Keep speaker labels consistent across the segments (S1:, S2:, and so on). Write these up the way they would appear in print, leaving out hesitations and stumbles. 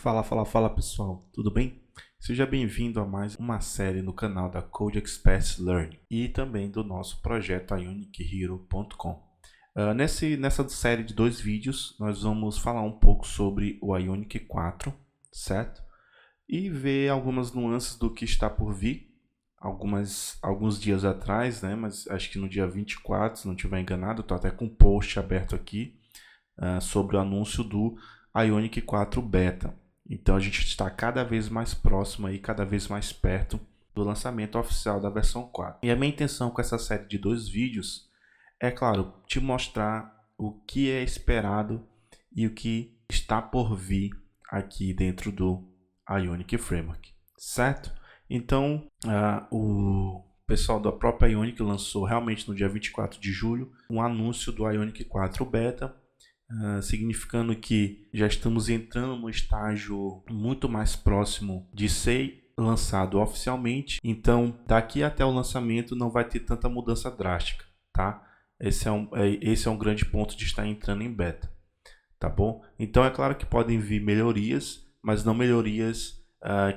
S1: Fala pessoal, tudo bem? Seja bem-vindo a mais uma série no canal da Code Experts Learning e também do nosso projeto ionichero.com. Nessa série de 2 vídeos, nós vamos falar um pouco sobre o Ionic 4, certo? E ver algumas nuances do que está por vir. Alguns dias atrás, né? Mas acho que no dia 24, se não estiver enganado, estou até com um post aberto aqui sobre o anúncio do Ionic 4 Beta. Então a gente está cada vez mais próximo e cada vez mais perto do lançamento oficial da versão 4. E a minha intenção com essa série de 2 vídeos é, claro, te mostrar o que é esperado e o que está por vir aqui dentro do Ionic Framework, certo? Então, o pessoal da própria Ionic lançou realmente no dia 24 de julho um anúncio do Ionic 4 Beta, significando que já estamos entrando no estágio muito mais próximo de ser lançado oficialmente. Então, daqui até o lançamento não vai ter tanta mudança drástica, tá? Esse é um grande ponto de estar entrando em beta, tá bom? Então, é claro que podem vir melhorias, mas não melhorias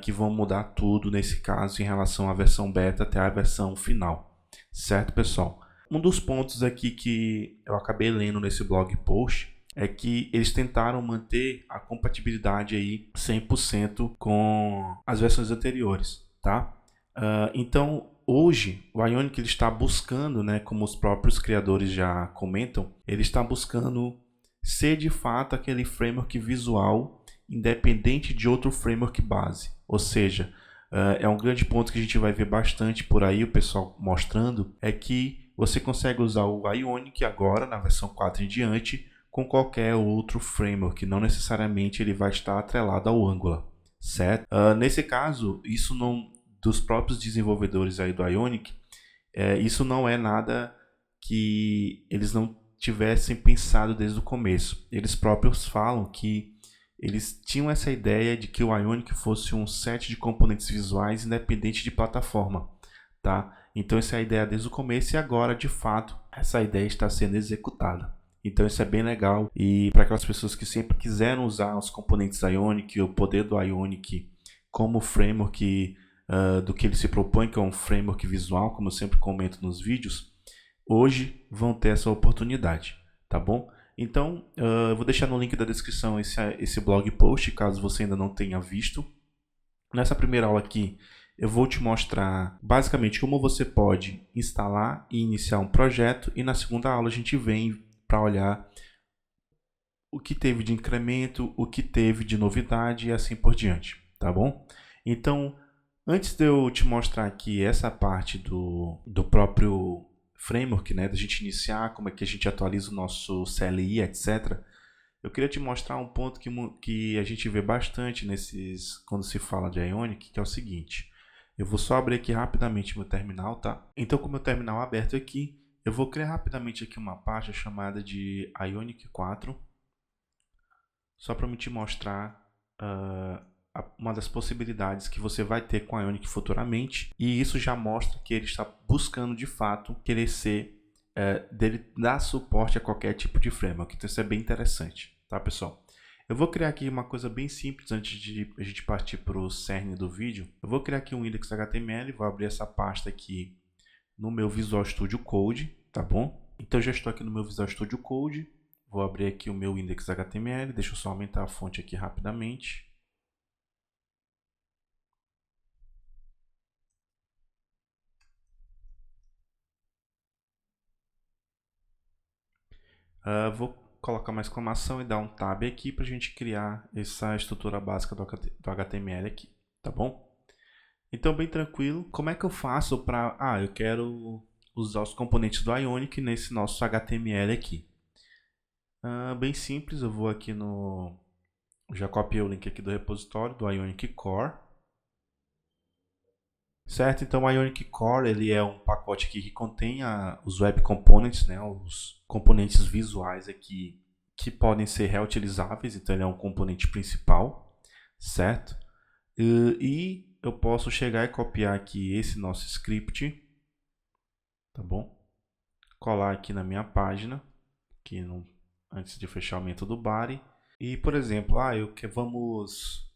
S1: que vão mudar tudo nesse caso em relação à versão beta até a versão final, certo, pessoal? Um dos pontos aqui que eu acabei lendo nesse blog post é que eles tentaram manter a compatibilidade aí 100% com as versões anteriores, tá? Então, hoje, o Ionic ele está buscando, né, como os próprios criadores já comentam, ele está buscando ser de fato aquele framework visual independente de outro framework base. Ou seja, é um grande ponto que a gente vai ver bastante por aí, o pessoal mostrando, é que você consegue usar o Ionic agora, na versão 4 em diante, com qualquer outro framework, não necessariamente ele vai estar atrelado ao Angular, certo? Nesse caso, isso não, dos próprios desenvolvedores aí do Ionic, isso não é nada que eles não tivessem pensado desde o começo. Eles próprios falam que eles tinham essa ideia de que o Ionic fosse um set de componentes visuais independente de plataforma, tá? Então essa é a ideia desde o começo e agora, de fato, essa ideia está sendo executada. Então isso é bem legal e para aquelas pessoas que sempre quiseram usar os componentes Ionic, o poder do Ionic como framework do que ele se propõe, que é um framework visual, como eu sempre comento nos vídeos, hoje vão ter essa oportunidade, tá bom? Então, eu vou deixar no link da descrição esse blog post, caso você ainda não tenha visto. Nessa primeira aula aqui, eu vou te mostrar basicamente como você pode instalar e iniciar um projeto, e na segunda aula a gente vem para olhar o que teve de incremento, o que teve de novidade e assim por diante, tá bom? Então, antes de eu te mostrar aqui essa parte do próprio framework, né, da gente iniciar, como é que a gente atualiza o nosso CLI, etc., eu queria te mostrar um ponto que a gente vê bastante quando se fala de Ionic, que é o seguinte. Eu vou só abrir aqui rapidamente meu terminal, tá? Então, com o meu terminal aberto aqui, eu vou criar rapidamente aqui uma pasta chamada de Ionic 4, só para me te mostrar uma das possibilidades que você vai ter com a Ionic futuramente, e isso já mostra que ele está buscando de fato querer dele dar suporte a qualquer tipo de framework. Então isso é bem interessante, tá, pessoal? Eu vou criar aqui uma coisa bem simples antes de a gente partir para o cerne do vídeo. Eu vou criar aqui um index HTML, vou abrir essa pasta aqui no meu Visual Studio Code, tá bom? Então eu já estou aqui no meu Visual Studio Code, vou abrir aqui o meu index HTML, deixa eu só aumentar a fonte aqui rapidamente. Vou colocar uma exclamação e dar um tab aqui para a gente criar essa estrutura básica do HTML aqui, tá bom? Então, bem tranquilo. Como é que eu faço para... eu quero usar os componentes do Ionic nesse nosso HTML aqui. Bem simples, eu vou aqui no... Já copiei o link aqui do repositório do Ionic Core. Certo? Então, o Ionic Core ele é um pacote aqui que contém os Web Components, né? Os componentes visuais aqui que podem ser reutilizáveis. Então, ele é um componente principal, certo? E eu posso chegar e copiar aqui esse nosso script, tá bom? Colar aqui na minha página, antes de fechar o método body. E, por exemplo, vamos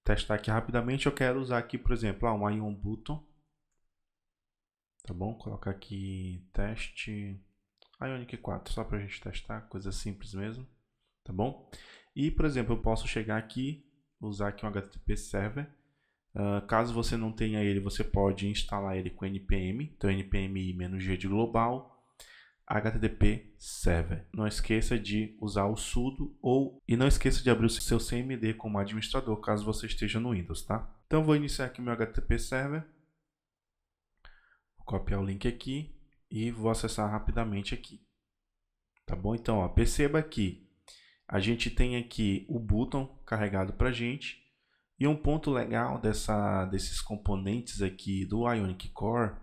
S1: testar aqui rapidamente, eu quero usar aqui, por exemplo, um Ion Button. Tá bom? Colocar aqui teste Ionic 4, só para a gente testar, coisa simples mesmo. Tá bom? E, por exemplo, eu posso chegar aqui, usar aqui um HTTP Server. Caso você não tenha ele, você pode instalar ele com npm, então npm-g de global, HTTP Server. Não esqueça de usar o sudo e não esqueça de abrir o seu CMD como administrador, caso você esteja no Windows, tá? Então vou iniciar aqui meu HTTP Server, vou copiar o link aqui e vou acessar rapidamente aqui. Tá bom? Então, ó, perceba que a gente tem aqui o button carregado para a gente. E um ponto legal desses componentes aqui do Ionic Core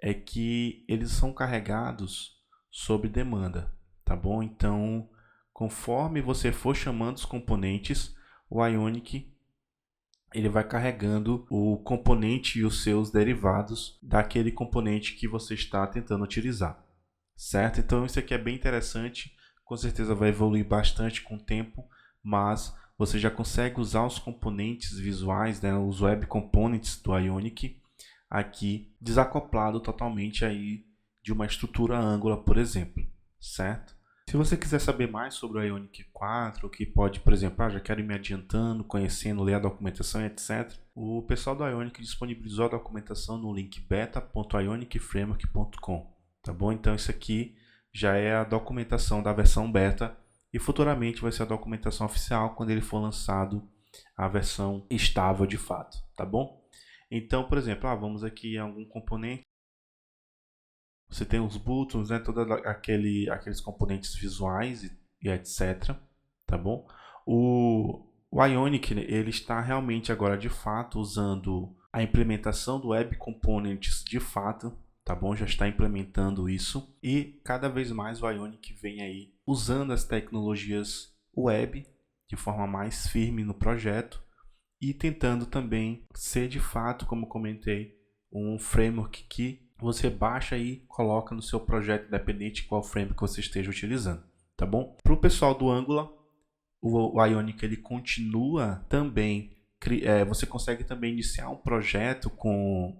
S1: é que eles são carregados sob demanda, tá bom? Então, conforme você for chamando os componentes, o Ionic ele vai carregando o componente e os seus derivados daquele componente que você está tentando utilizar, certo? Então, isso aqui é bem interessante, com certeza vai evoluir bastante com o tempo, mas você já consegue usar os componentes visuais, né, os web components do Ionic aqui desacoplado totalmente aí de uma estrutura Angular, por exemplo, certo? Se você quiser saber mais sobre o Ionic 4, que pode, por exemplo, já quero ir me adiantando, conhecendo, ler a documentação, etc. O pessoal do Ionic disponibilizou a documentação no link beta.ionicframework.com, tá bom? Então isso aqui já é a documentação da versão beta e futuramente vai ser a documentação oficial quando ele for lançado a versão estável de fato, tá bom? Então, por exemplo, vamos aqui a algum componente. Você tem os buttons, né, todos aqueles componentes visuais e etc, tá bom? O Ionic, ele está realmente agora de fato usando a implementação do Web Components de fato, tá bom? Já está implementando isso e cada vez mais o Ionic vem aí usando as tecnologias web de forma mais firme no projeto e tentando também ser de fato, como comentei, um framework que você baixa e coloca no seu projeto independente de qual framework você esteja utilizando, tá bom? Para o pessoal do Angular, o Ionic ele continua também, você consegue também iniciar um projeto com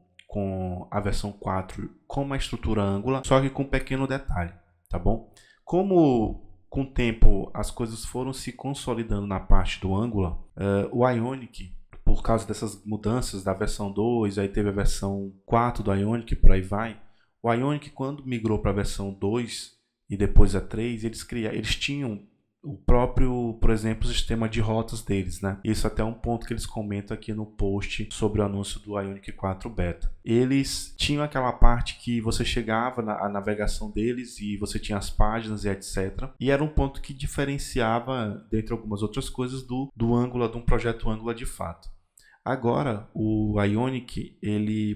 S1: a versão 4 com uma estrutura Angular, só que com um pequeno detalhe, tá bom? Como com o tempo as coisas foram se consolidando na parte do Angular, o Ionic, por causa dessas mudanças da versão 2, aí teve a versão 4 do Ionic, por aí vai. O Ionic, quando migrou para a versão 2 e depois a 3, eles tinham o próprio, por exemplo, sistema de rotas deles, né? Isso até é um ponto que eles comentam aqui no post sobre o anúncio do Ionic 4 Beta. Eles tinham aquela parte que você chegava na navegação deles e você tinha as páginas e etc. E era um ponto que diferenciava, dentre algumas outras coisas, do Angular, de um projeto Angular de fato. Agora, o Ionic,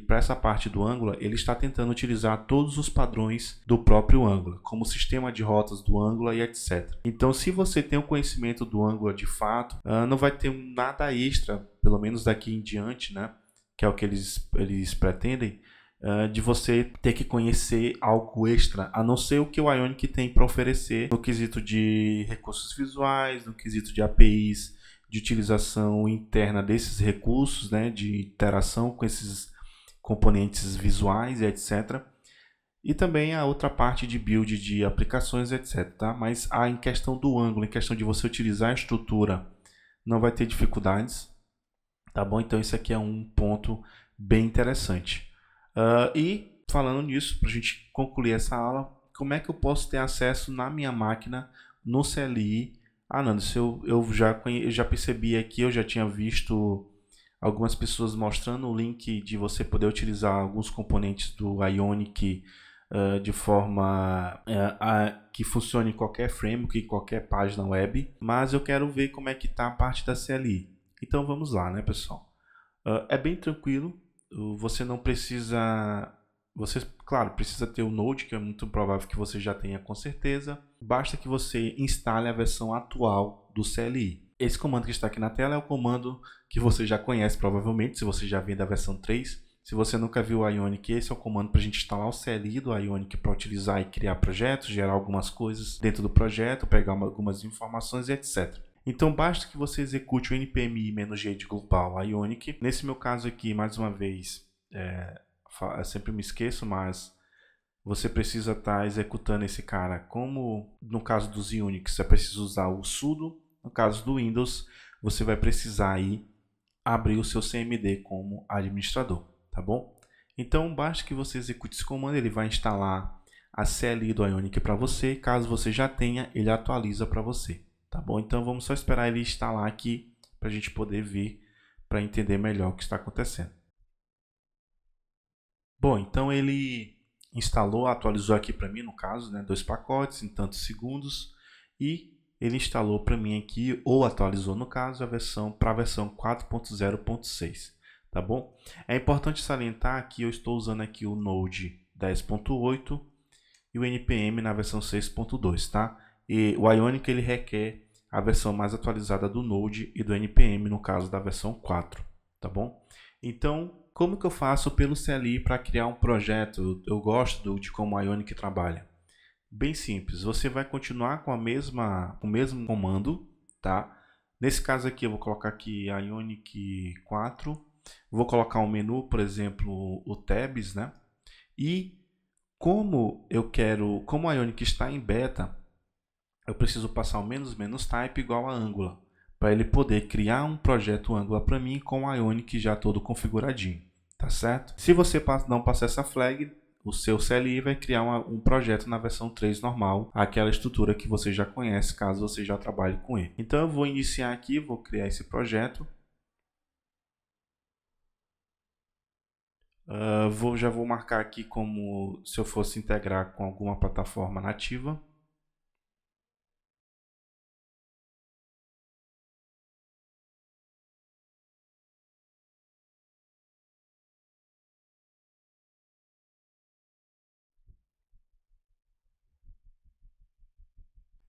S1: para essa parte do Angular, ele está tentando utilizar todos os padrões do próprio Angular, como o sistema de rotas do Angular e etc. Então, se você tem o conhecimento do Angular de fato, não vai ter nada extra, pelo menos daqui em diante, né? Que é o que eles pretendem, de você ter que conhecer algo extra, a não ser o que o Ionic tem para oferecer no quesito de recursos visuais, no quesito de APIs, de utilização interna desses recursos, né, de interação com esses componentes visuais e etc. E também a outra parte de build de aplicações, etc. Tá? Mas em questão do Angular, em questão de você utilizar a estrutura, não vai ter dificuldades. Tá bom? Então isso aqui é um ponto bem interessante. E falando nisso, para a gente concluir essa aula, como é que eu posso ter acesso na minha máquina no CLI? Nando, isso eu já percebi aqui, eu já tinha visto algumas pessoas mostrando o link de você poder utilizar alguns componentes do Ionic de forma que funcione em qualquer framework, em qualquer página web, mas eu quero ver como é que está a parte da CLI. Então vamos lá, né, pessoal? É bem tranquilo, você não precisa... Você, claro, precisa ter o Node, que é muito provável que você já tenha com certeza. Basta que você instale a versão atual do CLI. Esse comando que está aqui na tela é o comando que você já conhece provavelmente, se você já vem da versão 3. Se você nunca viu o Ionic, esse é o comando para a gente instalar o CLI do Ionic para utilizar e criar projetos, gerar algumas coisas dentro do projeto, pegar algumas informações e etc. Então basta que você execute o npm-g de global Ionic. Nesse meu caso aqui, mais uma vez, eu sempre me esqueço, mas você precisa estar executando esse cara como no caso dos Unix, você precisa usar o sudo. No caso do Windows, você vai precisar aí abrir o seu CMD como administrador, tá bom? Então basta que você execute esse comando, ele vai instalar a CLI do Ionic para você. Caso você já tenha, ele atualiza para você, tá bom? Então vamos só esperar ele instalar aqui para a gente poder ver, para entender melhor o que está acontecendo. Bom, então ele instalou, atualizou aqui para mim, no caso, né, 2 pacotes em tantos segundos, e ele instalou para mim aqui, ou atualizou no caso, a versão para a versão 4.0.6, tá bom? É importante salientar que eu estou usando aqui o Node 10.8 e o NPM na versão 6.2, tá? E o Ionic ele requer a versão mais atualizada do Node e do NPM, no caso da versão 4, tá bom? Então, como que eu faço pelo CLI para criar um projeto? Eu gosto de como a Ionic trabalha. Bem simples, você vai continuar com o mesmo comando, tá? Nesse caso aqui eu vou colocar aqui a Ionic 4, vou colocar um menu, por exemplo, o Tabs, né? E como a Ionic está em beta, eu preciso passar o menos type igual a Angular, para ele poder criar um projeto Angular para mim com o Ionic já todo configuradinho, tá certo? Se você não passar essa flag, o seu CLI vai criar um projeto na versão 3 normal, aquela estrutura que você já conhece, caso você já trabalhe com ele. Então eu vou iniciar aqui, vou criar esse projeto. Já vou marcar aqui como se eu fosse integrar com alguma plataforma nativa.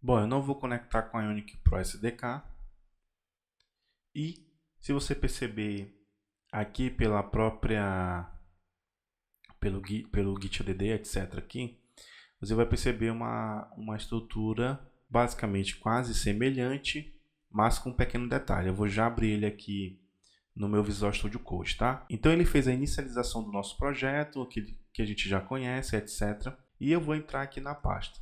S1: Bom, eu não vou conectar com a Ionic Pro SDK. E se você perceber aqui pelo gitadd, etc. aqui, você vai perceber uma estrutura basicamente quase semelhante, mas com um pequeno detalhe. Eu vou já abrir ele aqui no meu Visual Studio Code, tá? Então ele fez a inicialização do nosso projeto, que a gente já conhece, etc. E eu vou entrar aqui na pasta.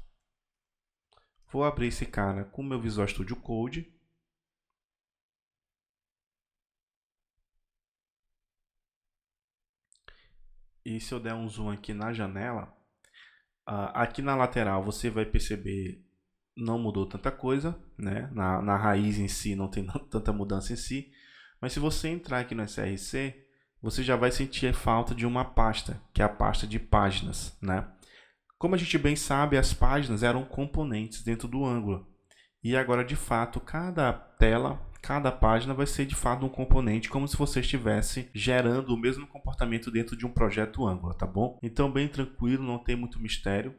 S1: Vou abrir esse cara com o meu Visual Studio Code. E se eu der um zoom aqui na janela, aqui na lateral você vai perceber não mudou tanta coisa, né? Na raiz em si não tem tanta mudança em si, mas se você entrar aqui no SRC, você já vai sentir a falta de uma pasta, que é a pasta de páginas, né? Como a gente bem sabe, as páginas eram componentes dentro do Angular. E agora, de fato, cada tela, cada página vai ser de fato um componente, como se você estivesse gerando o mesmo comportamento dentro de um projeto Angular, tá bom? Então, bem tranquilo, não tem muito mistério.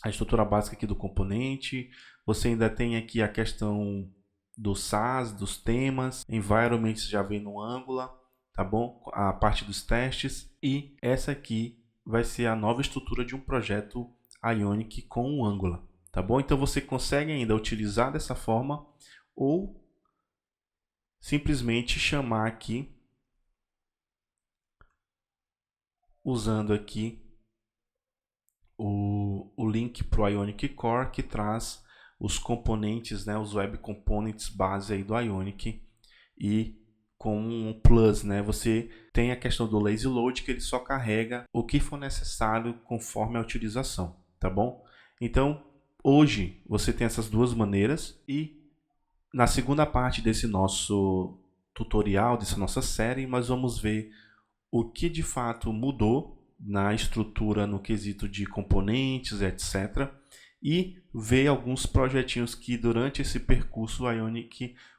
S1: A estrutura básica aqui do componente, você ainda tem aqui a questão do SaaS, dos temas, environments já vem no Angular, tá bom? A parte dos testes, e essa aqui vai ser a nova estrutura de um projeto Ionic com o Angular, tá bom? Então você consegue ainda utilizar dessa forma ou simplesmente chamar aqui usando aqui o link para o Ionic Core, que traz os componentes, né, os web components base aí do Ionic, e com um plus, né, você tem a questão do lazy load, que ele só carrega o que for necessário conforme a utilização, tá bom? Então, hoje você tem essas duas maneiras, e na segunda parte desse nosso tutorial, dessa nossa série, nós vamos ver o que de fato mudou na estrutura no quesito de componentes, etc. E ver alguns projetinhos que durante esse percurso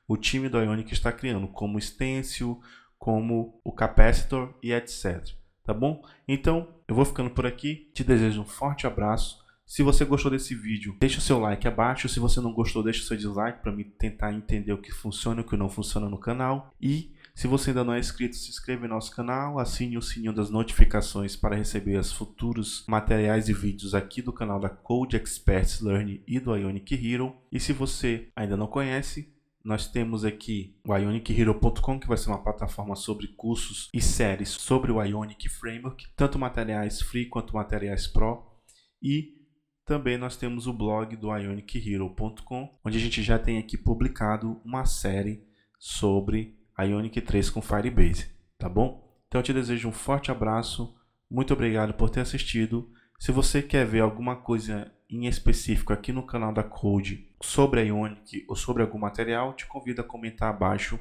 S1: o time do Ionic está criando, como o Stencil, como o Capacitor e etc. Tá bom? Então, eu vou ficando por aqui. Te desejo um forte abraço. Se você gostou desse vídeo, deixa o seu like abaixo. Se você não gostou, deixa o seu dislike para mim tentar entender o que funciona e o que não funciona no canal. E se você ainda não é inscrito, se inscreva em nosso canal, assine o sininho das notificações para receber os futuros materiais e vídeos aqui do canal da Code Experts Learn e do Ionic Hero. E se você ainda não conhece, nós temos aqui o ionichero.com, que vai ser uma plataforma sobre cursos e séries sobre o Ionic Framework, tanto materiais free quanto materiais pro. E também nós temos o blog do ionichero.com, onde a gente já tem aqui publicado uma série sobre Ionic 3 com Firebase, tá bom? Então eu te desejo um forte abraço, muito obrigado por ter assistido. Se você quer ver alguma coisa em específico aqui no canal da Code sobre a Ionic ou sobre algum material, te convido a comentar abaixo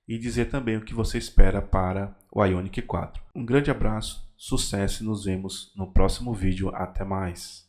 S1: e dizer também o que você espera para o Ionic 4. Um grande abraço, sucesso e nos vemos no próximo vídeo. Até mais!